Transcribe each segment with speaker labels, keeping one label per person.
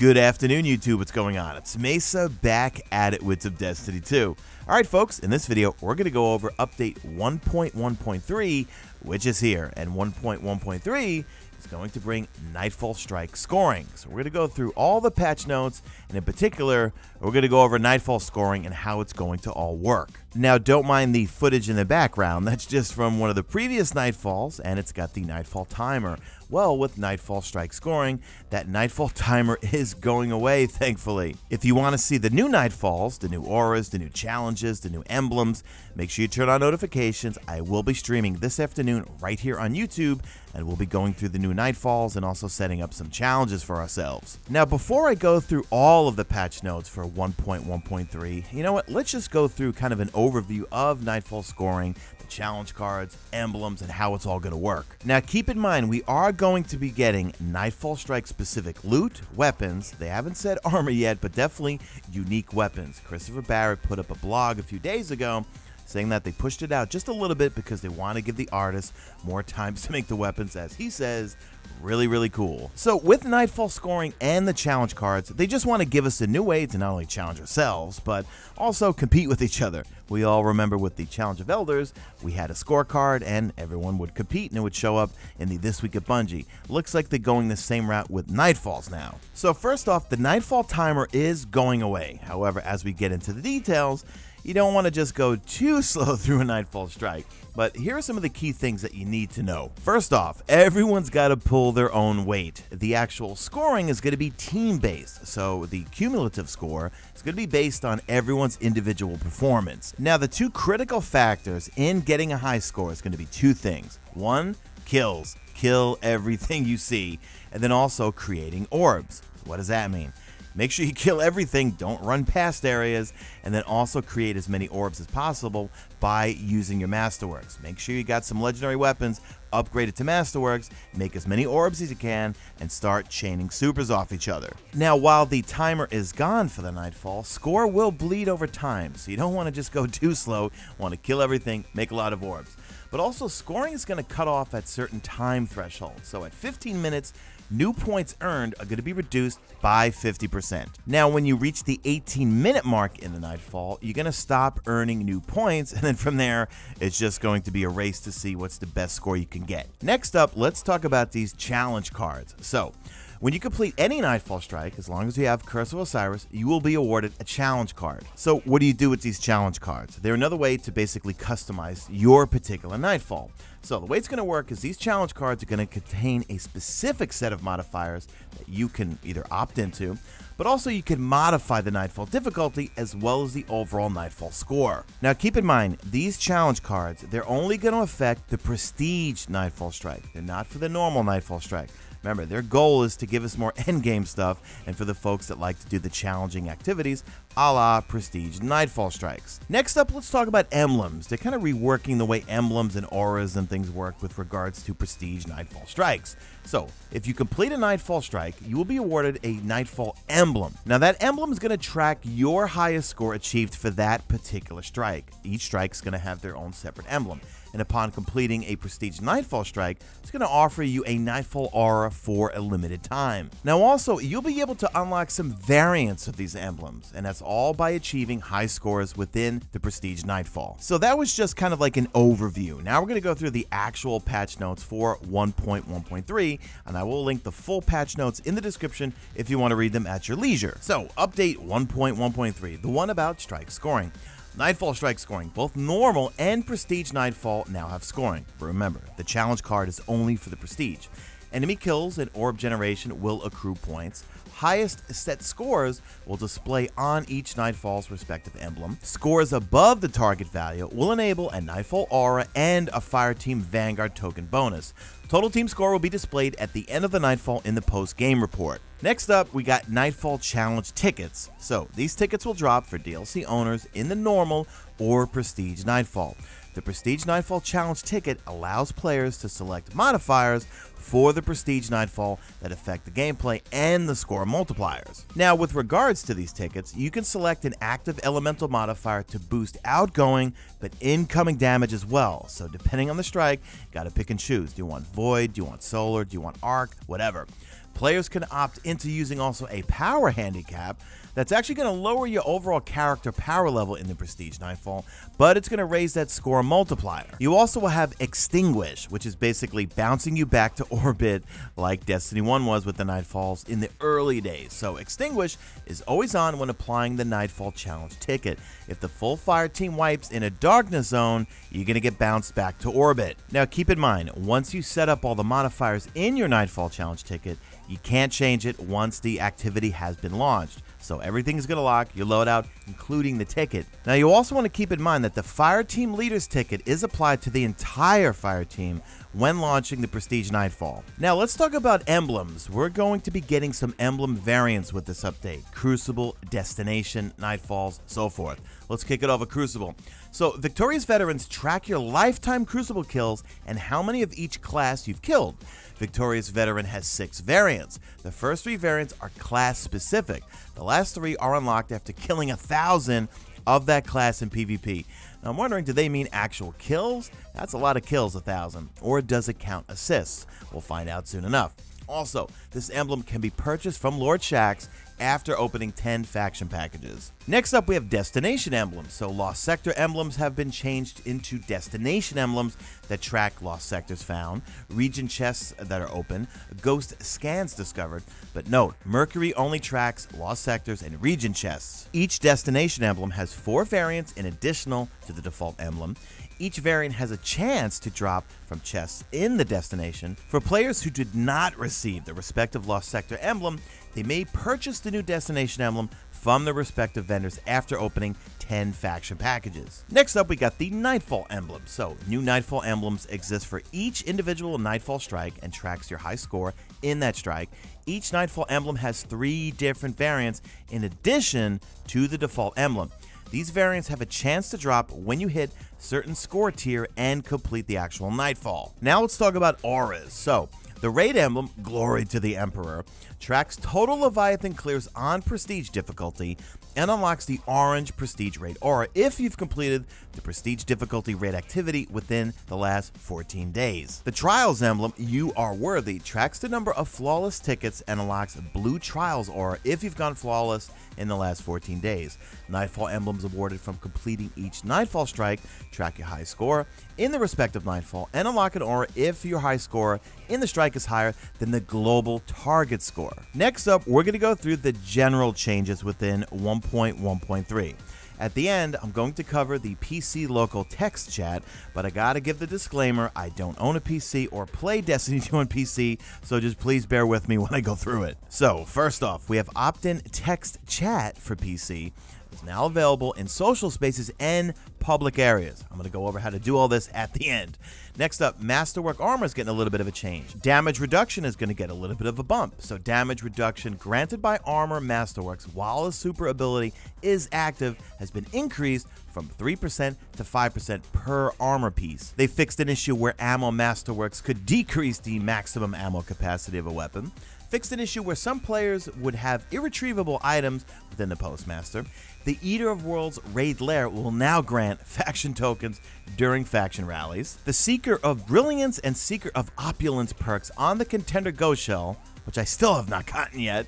Speaker 1: Good afternoon, YouTube. What's going on? It's Mesa back at it with some Destiny 2. Alright folks, in this video, we're going to go over update 1.1.3, which is here, and 1.1.3 is going to bring Nightfall Strike scoring. So we're going to go through all the patch notes, and in particular, we're going to go over Nightfall scoring and how it's going to all work. Now, don't mind the footage in the background. That's just from one of the previous Nightfalls, and it's got the Nightfall timer. Well, with Nightfall Strike scoring, that Nightfall timer is going away, thankfully. If you want to see the new Nightfalls, the new auras, the new challenges, the new emblems, make sure you turn on notifications. I will be streaming this afternoon right here on YouTube, and we'll be going through the new Nightfalls and also setting up some challenges for ourselves. Now, before I go through all of the patch notes for 1.1.3, you know what? Let's just go through kind of an overview of Nightfall scoring, the challenge cards, emblems, and how it's all going to work. Now, keep in mind, we are going to be getting Nightfall Strike specific loot, weapons. They haven't said armor yet, but definitely unique weapons. Christopher Barrett put up a blog a few days ago saying that they pushed it out just a little bit because they want to give the artists more time to make the weapons, as he says, really cool. So with Nightfall scoring and the challenge cards, they just want to give us a new way to not only challenge ourselves, but also compete with each other. We all remember with the Challenge of Elders, we had a scorecard and everyone would compete and it would show up in the This Week at Bungie. Looks like they're going the same route with Nightfalls now. So first off, the Nightfall timer is going away. However, as we get into the details, you don't want to just go too slow through a Nightfall Strike, but here are some of the key things that you need to know. First off, everyone's got to pull their own weight. The actual scoring is going to be team-based, so the cumulative score is going to be based on everyone's individual performance. Now, the two critical factors in getting a high score is going to be two things. One, kills. Kill everything you see, and then also creating orbs. So what does that mean? Make sure you kill everything, don't run past areas, and then also create as many orbs as possible by using your Masterworks. Make sure you got some legendary weapons, upgrade it to Masterworks, make as many orbs as you can, and start chaining supers off each other. Now, while the timer is gone for the Nightfall, score will bleed over time, so you don't want to just go too slow. You want to kill everything, make a lot of orbs. But also, scoring is going to cut off at certain time thresholds. So at 15 minutes, new points earned are going to be reduced by 50%. Now, when you reach the 18-minute mark in the Nightfall, you're going to stop earning new points, and then from there, it's just going to be a race to see what's the best score you can get. Next up, let's talk about these challenge cards. So, when you complete any Nightfall Strike, as long as you have Curse of Osiris, you will be awarded a challenge card. So what do you do with these challenge cards? They're another way to basically customize your particular Nightfall. So the way it's going to work is these challenge cards are going to contain a specific set of modifiers that you can either opt into, but also you can modify the Nightfall difficulty as well as the overall Nightfall score. Now keep in mind, these challenge cards, they're only going to affect the Prestige Nightfall Strike. They're not for the normal Nightfall Strike. Remember, their goal is to give us more endgame stuff, and for the folks that like to do the challenging activities, a la Prestige Nightfall Strikes. Next up, let's talk about emblems. They're kind of reworking the way emblems and auras and things work with regards to Prestige Nightfall Strikes. So, if you complete a Nightfall Strike, you will be awarded a Nightfall emblem. Now, that emblem is going to track your highest score achieved for that particular strike. Each strike is going to have their own separate emblem. And upon completing a Prestige Nightfall Strike, it's going to offer you a Nightfall aura for a limited time. Now also, you'll be able to unlock some variants of these emblems, and that's all by achieving high scores within the Prestige Nightfall. So that was just kind of like an overview. Now we're going to go through the actual patch notes for 1.1.3, and I will link the full patch notes in the description if you want to read them at your leisure. So, update 1.1.3, the one about strike scoring. Nightfall Strike scoring, both normal and Prestige Nightfall now have scoring. But remember, the challenge card is only for the Prestige. Enemy kills and orb generation will accrue points. Highest set scores will display on each Nightfall's respective emblem. Scores above the target value will enable a Nightfall aura and a Fireteam Vanguard token bonus. Total team score will be displayed at the end of the Nightfall in the post-game report. Next up, we got Nightfall Challenge tickets. So, these tickets will drop for DLC owners in the normal or Prestige Nightfall. The Prestige Nightfall Challenge ticket allows players to select modifiers for the Prestige Nightfall that affect the gameplay and the score multipliers. Now, with regards to these tickets, you can select an active elemental modifier to boost outgoing but incoming damage as well. So depending on the strike, you gotta pick and choose. Do you want Void? Do you want Solar? Do you want Arc? Whatever. Players can opt into using also a power handicap that's actually going to lower your overall character power level in the Prestige Nightfall, but it's going to raise that score multiplier. You also will have Extinguish, which is basically bouncing you back to orbit like Destiny 1 was with the Nightfalls in the early days. So Extinguish is always on when applying the Nightfall Challenge ticket. If the full fire team wipes in a darkness zone, you're going to get bounced back to orbit. Now keep in mind, once you set up all the modifiers in your Nightfall Challenge ticket, you can't change it once the activity has been launched. So everything is going to lock your loadout, including the ticket. Now you also want to keep in mind that the Fire Team Leader's ticket is applied to the entire Fire Team when launching the Prestige Nightfall. Now let's talk about emblems. We're going to be getting some emblem variants with this update. Crucible, Destination, Nightfalls, so forth. Let's kick it off with Crucible. So Victorious Veterans track your lifetime Crucible kills and how many of each class you've killed. Victorious Veteran has 6 variants. The first 3 variants are class specific. The last 3 are unlocked after killing 1,000 of that class in PvP. Now I'm wondering, do they mean actual kills? That's a lot of kills, 1,000. Or does it count assists? We'll find out soon enough. Also, this emblem can be purchased from Lord Shaxx after opening 10 faction packages. Next up, we have destination emblems. So Lost Sector emblems have been changed into destination emblems that track lost sectors found, region chests that are open, ghost scans discovered. But note, Mercury only tracks lost sectors and region chests. Each destination emblem has 4 variants in additional to the default emblem. Each variant has a chance to drop from chests in the destination. For players who did not receive the respective Lost Sector emblem, they may purchase the new destination emblem from the respective vendors after opening 10 faction packages. Next up, we got the Nightfall emblem. So new Nightfall emblems exist for each individual Nightfall strike and tracks your high score in that strike. Each Nightfall emblem has 3 different variants in addition to the default emblem. These variants have a chance to drop when you hit certain score tier and complete the actual Nightfall. Now let's talk about auras. So the raid emblem, Glory to the Emperor, tracks total Leviathan clears on Prestige difficulty and unlocks the orange Prestige raid aura if you've completed the Prestige difficulty raid activity within the last 14 days. The Trials emblem, You Are Worthy, tracks the number of flawless tickets and unlocks Blue Trials aura if you've gone flawless in the last 14 days. Nightfall emblems awarded from completing each Nightfall strike track your high score in the respective Nightfall and unlock an aura if your high score in the strike is higher than the global target score. Next up, we're going to go through the general changes within 1.1.3. At the end, I'm going to cover the PC local text chat, but I gotta give the disclaimer, I don't own a PC or play Destiny 2 on PC, so just please bear with me when I go through it. So, first off, we have opt-in text chat for PC. It's now available in social spaces and public areas. I'm going to go over how to do all this at the end. Next up, Masterwork armor is getting a little bit of a change. Damage reduction is going to get a little bit of a bump. So damage reduction granted by armor Masterworks while a super ability is active has been increased from 3% to 5% per armor piece. They fixed an issue where ammo Masterworks could decrease the maximum ammo capacity of a weapon. Fixed an issue where some players would have irretrievable items within the Postmaster. The Eater of Worlds raid Lair will now grant faction tokens during faction rallies. The Seeker of Brilliance and Seeker of Opulence perks on the Contender Ghost Shell, which I still have not gotten yet,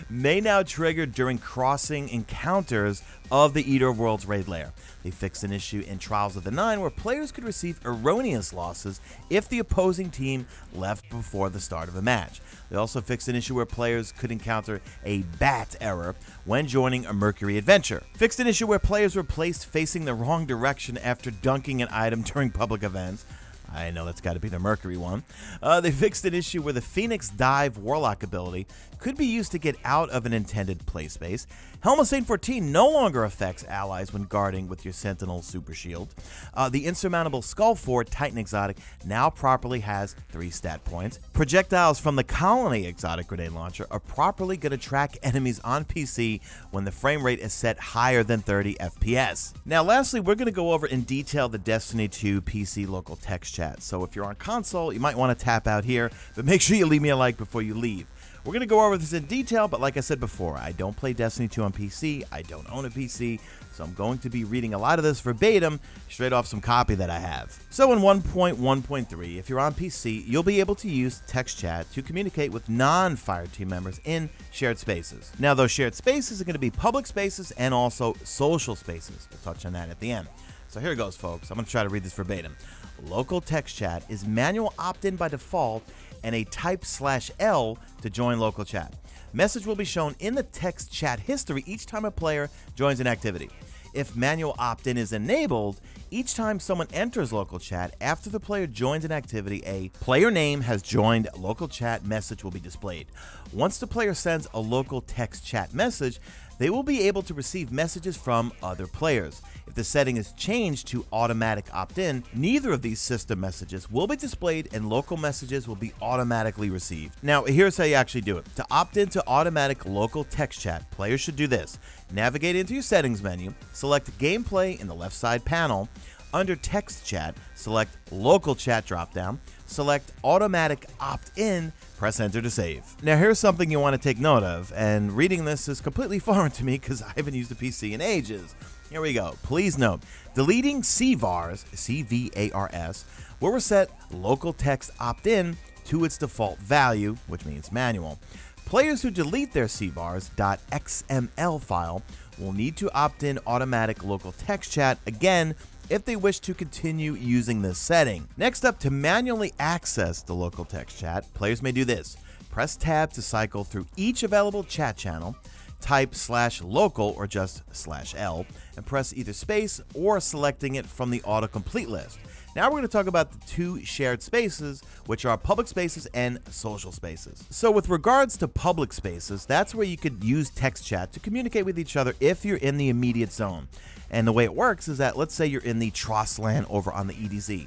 Speaker 1: may now trigger during crossing encounters of the Eater of Worlds raid Lair. They fixed an issue in Trials of the Nine where players could receive erroneous losses if the opposing team left before the start of a match. They also fixed an issue where players could encounter a bat error when joining a Mercury adventure. Fixed an issue where players were placed facing the wrong direction after dunking an item during public events. I know that's got to be the Mercury one. They fixed an issue where the Phoenix Dive Warlock ability could be used to get out of an intended play space. Helm of Saint 14 no longer affects allies when guarding with your Sentinel Super Shield. The Insurmountable Skull 4 Titan Exotic now properly has 3 stat points. Projectiles from the Colony Exotic Grenade Launcher are properly going to track enemies on PC when the frame rate is set higher than 30 FPS. Now lastly, we're going to go over in detail the Destiny 2 PC local text chat. So if you're on console, you might want to tap out here, but make sure you leave me a like before you leave. We're going to go over this in detail, but like I said before, I don't play Destiny 2 on PC, I don't own a PC, so I'm going to be reading a lot of this verbatim straight off some copy that I have. So in 1.1.3, if you're on PC, you'll be able to use text chat to communicate with non-Fireteam members in shared spaces. Now, those shared spaces are going to be public spaces and also social spaces. We'll touch on that at the end. So here it goes, folks. I'm going to try to read this verbatim. Local text chat is manual opt-in by default and a type /L to join local chat. Message will be shown in the text chat history each time a player joins an activity. If manual opt-in is enabled, each time someone enters local chat after the player joins an activity, a player name has joined local chat message will be displayed. Once the player sends a local text chat message, they will be able to receive messages from other players. If the setting is changed to automatic opt-in, neither of these system messages will be displayed and local messages will be automatically received. Now, here's how you actually do it. To opt into automatic local text chat, players should do this. Navigate into your settings menu, select gameplay in the left side panel. Under text chat, select local chat dropdown, select automatic opt-in, press enter to save. Now here's something you want to take note of, and reading this is completely foreign to me because I haven't used a PC in ages. Here we go. Please note, deleting CVARs, C-V-A-R-S, will reset local text opt-in to its default value, which means manual. Players who delete their CVARs.xml file will need to opt in automatic local text chat again if they wish to continue using this setting. Next up, to manually access the local text chat, players may do this. Press tab to cycle through each available chat channel, type /local or just /L, and press either space or selecting it from the autocomplete list. Now we're going to talk about the two shared spaces, which are public spaces and social spaces. So with regards to public spaces, that's where you could use text chat to communicate with each other if you're in the immediate zone. And the way it works is that, let's say you're in the Trossland over on the EDZ.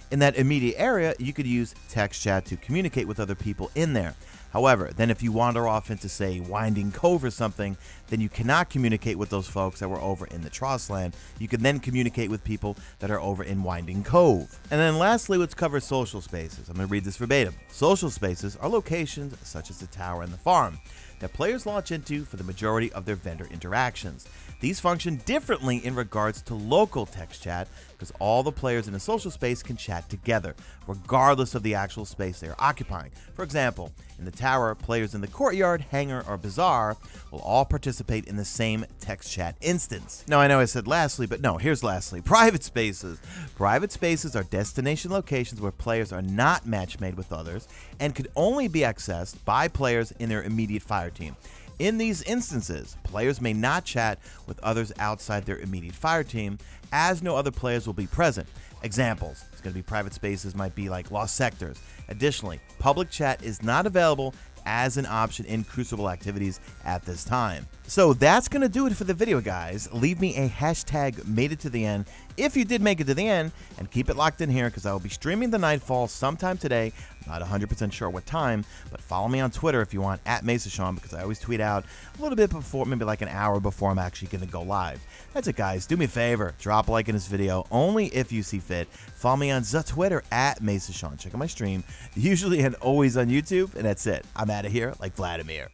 Speaker 1: In that immediate area, you could use text chat to communicate with other people in there. However, then if you wander off into, say, Winding Cove or something, then you cannot communicate with those folks that were over in the Trossland. You can then communicate with people that are over in Winding Cove. And then lastly, let's cover social spaces. I'm going to read this verbatim. Social spaces are locations such as the tower and the farm that players launch into for the majority of their vendor interactions. These function differently in regards to local text chat because all the players in a social space can chat together, regardless of the actual space they are occupying. For example, in the tower, players in the courtyard, hangar, or bazaar will all participate in the same text chat instance. Now, I know I said lastly, but no, here's lastly. Private spaces. Private spaces are destination locations where players are not match-made with others and could only be accessed by players in their immediate fire team. In these instances, players may not chat with others outside their immediate fire team, as no other players will be present. Examples, it's going to be private spaces, might be like lost sectors. Additionally, public chat is not available as an option in Crucible activities at this time. So that's going to do it for the video, guys. Leave me a hashtag made it to the end if you did make it to the end, and keep it locked in here because I will be streaming the Nightfall sometime today. I'm not 100% sure what time, but follow me on Twitter if you want, @MesaSean, because I always tweet out a little bit before, maybe like an hour before I'm actually going to go live. That's it, guys. Do me a favor. Drop a like in this video, only if you see fit. Follow me on Twitter @MesaSean. Check out my stream, usually and always on YouTube, and that's it. I'm out of here like Vladimir.